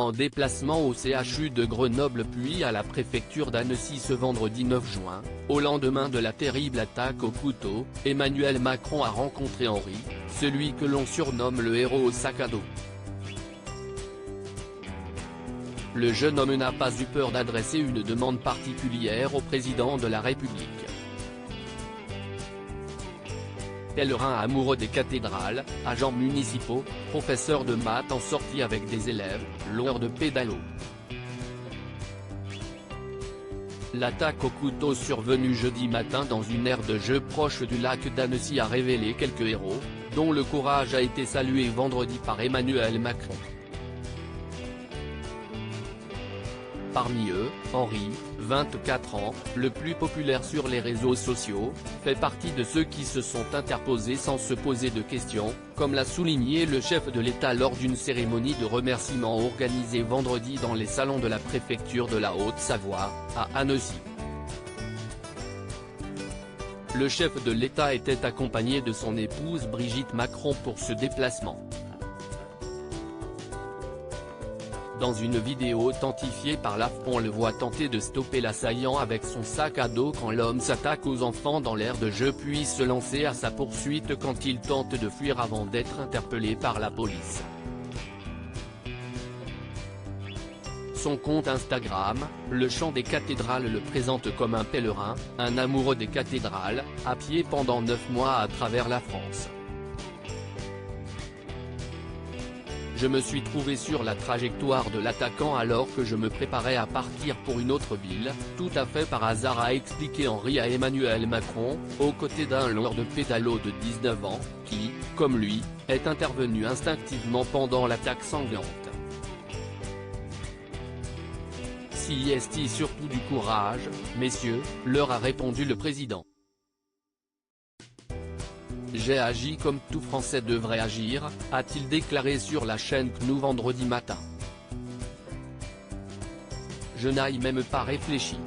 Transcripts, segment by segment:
en déplacement au CHU de Grenoble puis à la préfecture d'Annecy ce vendredi 9 juin, au lendemain de la terrible attaque au couteau, Emmanuel Macron a rencontré Henri, celui que l'on surnomme le héros au sac à dos. Le jeune homme n'a pas eu peur d'adresser une demande particulière au président de la République. Pèlerin amoureux des cathédrales, agents municipaux, professeur de maths en sortie avec des élèves, l'heure de pédalo. L'attaque au couteau survenue jeudi matin dans une aire de jeu proche du lac d'Annecy a révélé quelques héros, dont le courage a été salué vendredi par Emmanuel Macron. Parmi eux, Henri, 24 ans, le plus populaire sur les réseaux sociaux, fait partie de ceux qui se sont interposés sans se poser de questions, comme l'a souligné le chef de l'État lors d'une cérémonie de remerciement organisée vendredi dans les salons de la préfecture de la Haute-Savoie, à Annecy. Le chef de l'État était accompagné de son épouse Brigitte Macron pour ce déplacement. Dans une vidéo authentifiée par l'AFP, on le voit tenter de stopper l'assaillant avec son sac à dos quand l'homme s'attaque aux enfants dans l'aire de jeu puis se lancer à sa poursuite quand il tente de fuir avant d'être interpellé par la police. Son compte Instagram, le chant des cathédrales, le présente comme un pèlerin, un amoureux des cathédrales, à pied pendant 9 mois à travers la France. Je me suis trouvé sur la trajectoire de l'attaquant alors que je me préparais à partir pour une autre ville, tout à fait par hasard, a expliqué Henri à Emmanuel Macron, aux côtés d'un lord de pédalo de 19 ans, qui, comme lui, est intervenu instinctivement pendant l'attaque sanglante. Si est surtout du courage, messieurs, leur a répondu le président. J'ai agi comme tout Français devrait agir, a-t-il déclaré sur la chaîne CNews vendredi matin. Je n'ai même pas réfléchi.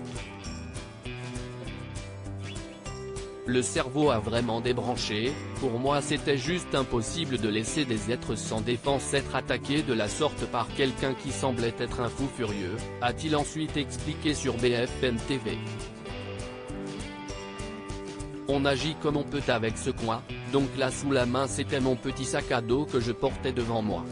Le cerveau a vraiment débranché, pour moi c'était juste impossible de laisser des êtres sans défense être attaqués de la sorte par quelqu'un qui semblait être un fou furieux, a-t-il ensuite expliqué sur BFM TV. On agit comme on peut avec ce coin, donc là sous la main c'était mon petit sac à dos que je portais devant moi.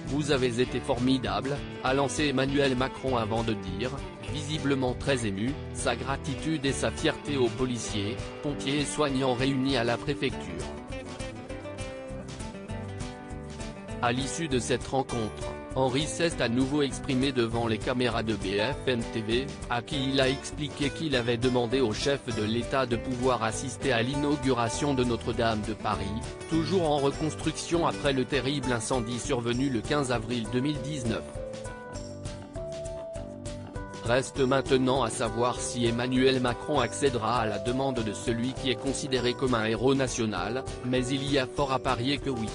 Vous avez été formidable, a lancé Emmanuel Macron avant de dire, visiblement très ému, sa gratitude et sa fierté aux policiers, pompiers et soignants réunis à la préfecture. À l'issue de cette rencontre, Henri s'est à nouveau exprimé devant les caméras de BFM TV, à qui il a expliqué qu'il avait demandé au chef de l'État de pouvoir assister à l'inauguration de Notre-Dame de Paris, toujours en reconstruction après le terrible incendie survenu le 15 avril 2019. Reste maintenant à savoir si Emmanuel Macron accédera à la demande de celui qui est considéré comme un héros national, mais il y a fort à parier que oui.